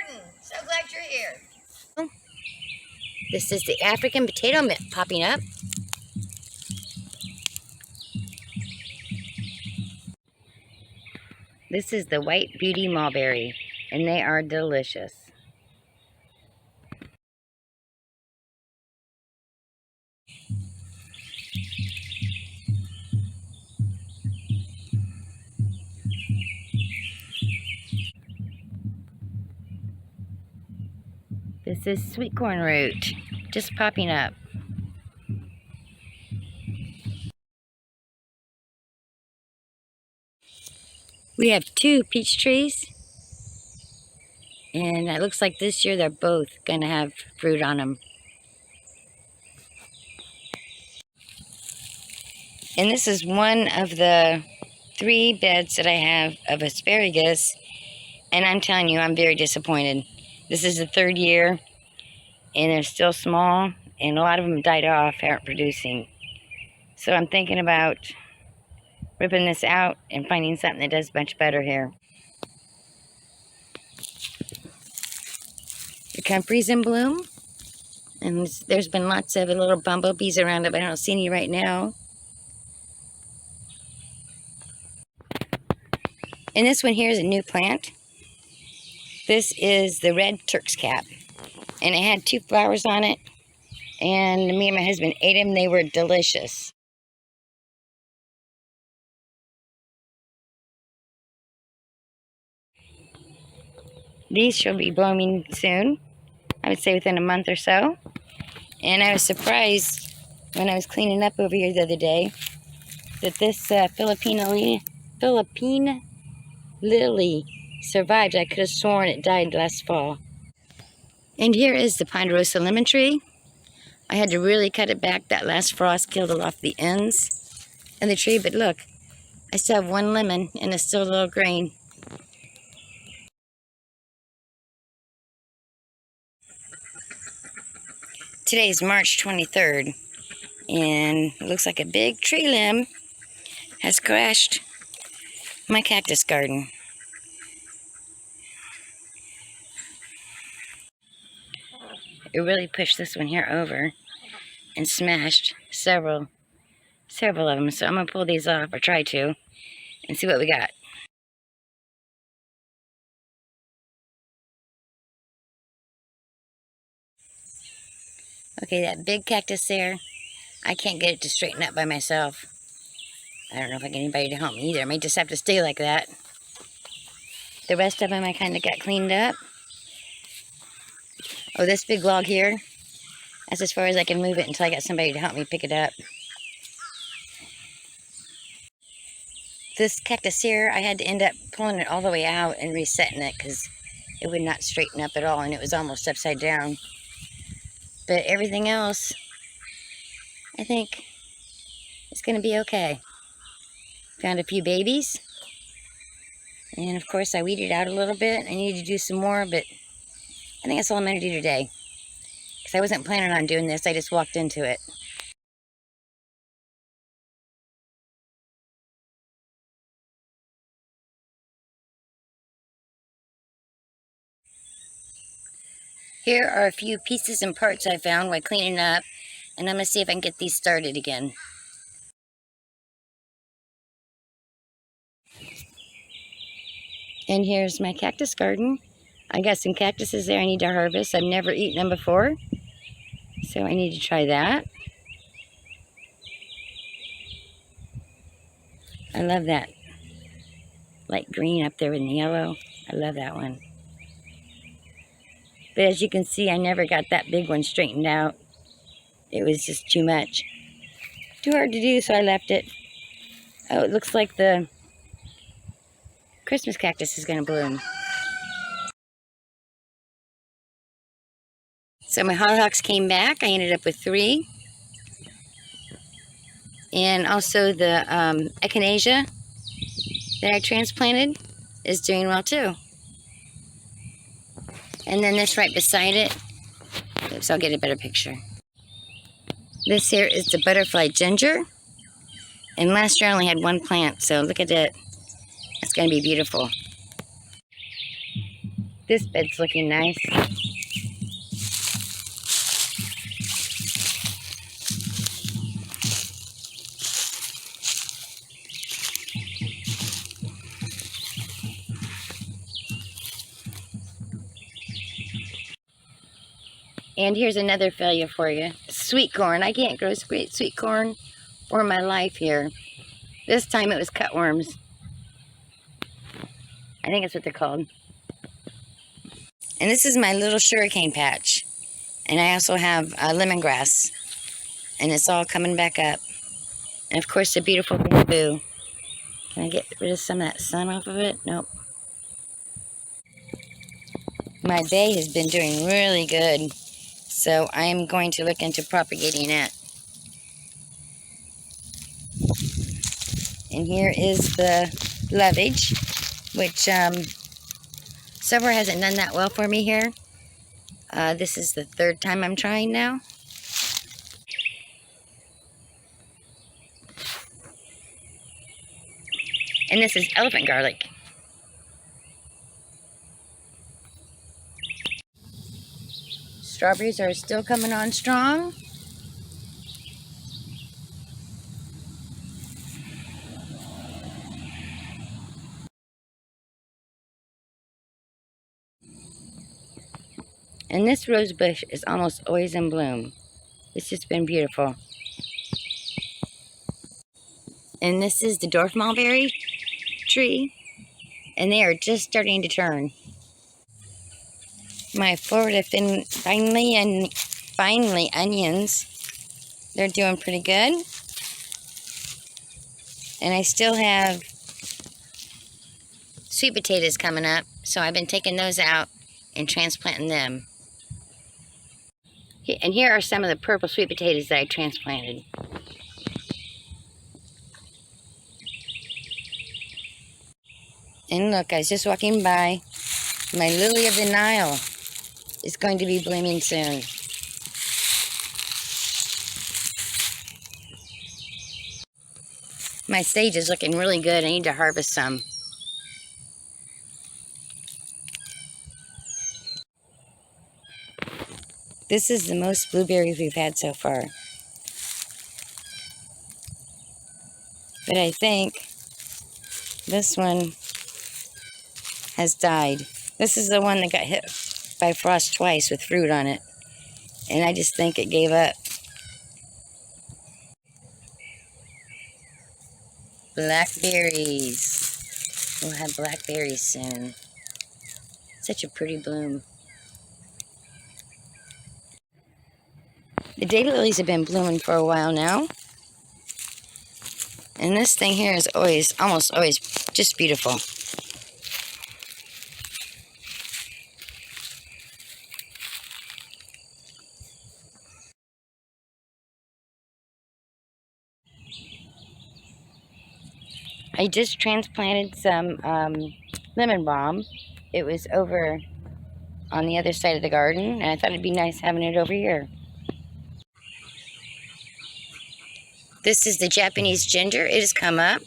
garden. So glad you're here. This is the African potato mint popping up. This is the white beauty mulberry, and they are delicious. This is sweet corn root, just popping up. We have 2 peach trees, and it looks like this year they're both going to have fruit on them. And this is one of the 3 beds that I have of asparagus, and I'm telling you, I'm very disappointed. This is the 3rd year, and they're still small, and a lot of them died off, aren't producing. So I'm thinking about ripping this out and finding something that does much better here. The comfrey's in bloom, and there's been lots of little bumblebees around it, but I don't see any right now. And this one here is a new plant. This is the red Turk's cap, and it had 2 flowers on it, and me and my husband ate them. They were delicious. These shall be blooming soon, I would say within a month or so. And I was surprised when I was cleaning up over here the other day that this Philippine lily survived. I could have sworn it died last fall. And here is the ponderosa lemon tree. I had to really cut it back. That last frost killed off the ends of the tree, but look, I still have 1 lemon and it's still a little green. Today is March 23rd, and it looks like a big tree limb has crashed my cactus garden. It really pushed this one here over and smashed several of them. So I'm going to pull these off, or try to, and see what we got. Okay, that big cactus there, I can't get it to straighten up by myself. I don't know if I get anybody to help me either. I may just have to stay like that. The rest of them I kind of got cleaned up. Oh, this big log here, that's as far as I can move it until I got somebody to help me pick it up. This cactus here, I had to end up pulling it all the way out and resetting it because it would not straighten up at all, and it was almost upside down. But everything else, I think, is going to be okay. Found a few babies. And of course, I weeded out a little bit. I need to do some more, but I think that's all I'm going to do today. Because I wasn't planning on doing this. I just walked into it. Here are a few pieces and parts I found while cleaning up. And I'm going to see if I can get these started again. And here's my cactus garden. I got some cactuses there I need to harvest. I've never eaten them before, so I need to try that. I love that light green up there with the yellow. I love that one. But as you can see, I never got that big one straightened out. It was just too much. Too hard to do, so I left it. Oh, it looks like the Christmas cactus is going to bloom. So my hollyhocks came back. I ended up with 3. And also the echinacea that I transplanted is doing well too. And then this right beside it, oops, I'll get a better picture. This here is the butterfly ginger. And last year I only had 1 plant, so look at it. It's going to be beautiful. This bed's looking nice. And here's another failure for you. Sweet corn. I can't grow sweet corn for my life here. This time it was cutworms. I think that's what they're called. And this is my little sugarcane patch. And I also have lemongrass. And it's all coming back up. And of course the beautiful bamboo. Can I get rid of some of that sun off of it? Nope. My bay has been doing really good. So I am going to look into propagating it. And here is the lovage, which so far hasn't done that well for me here. This is the third time I'm trying now. And this is elephant garlic. Strawberries are still coming on strong. And this rose bush is almost always in bloom. It's just been beautiful. And this is the dwarf mulberry tree. And they are just starting to turn. My Florida finely onions, they're doing pretty good. And I still have sweet potatoes coming up, so I've been taking those out and transplanting them. And here are some of the purple sweet potatoes that I transplanted. And look, I was just walking by. My lily of the Nile is going to be blooming soon. My sage is looking really good. I need to harvest some. This is the most blueberries we've had so far. But I think this one has died. This is the one that got hit by frost twice with fruit on it. And I just think it gave up. Blackberries. We'll have blackberries soon. Such a pretty bloom. The daylilies have been blooming for a while now. And this thing here is almost always just beautiful. I just transplanted some lemon balm. It was over on the other side of the garden, and I thought it'd be nice having it over here. This is the Japanese ginger. It has come up.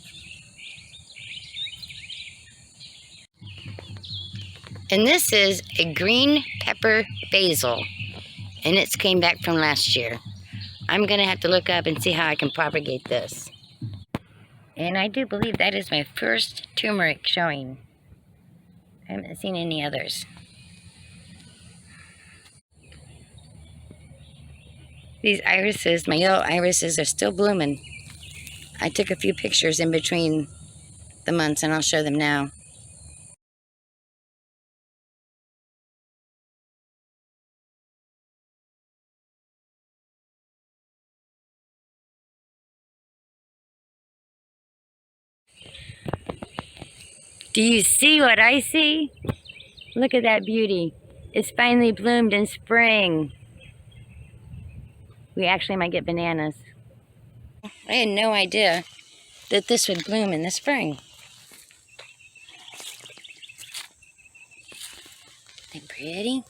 And this is a green pepper basil, and it's came back from last year. I'm gonna have to look up and see how I can propagate this. And I do believe that is my first turmeric showing. I haven't seen any others. These irises, my yellow irises, are still blooming. I took a few pictures in between the months, and I'll show them now. Do you see what I see? Look at that beauty. It's finally bloomed in spring. We actually might get bananas. I had no idea that this would bloom in the spring. Isn't that pretty?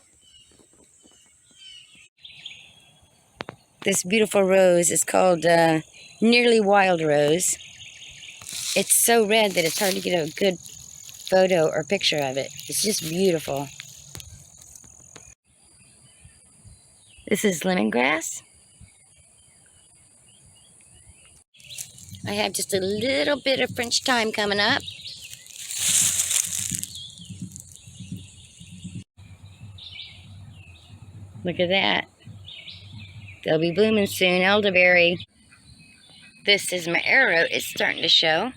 This beautiful rose is called Nearly Wild Rose. It's so red that it's hard to get a good photo or picture of it. It's just beautiful. This is lemongrass. I have just a little bit of French thyme coming up. Look at that. They'll be blooming soon. Elderberry. This is my arrowroot. It's starting to show.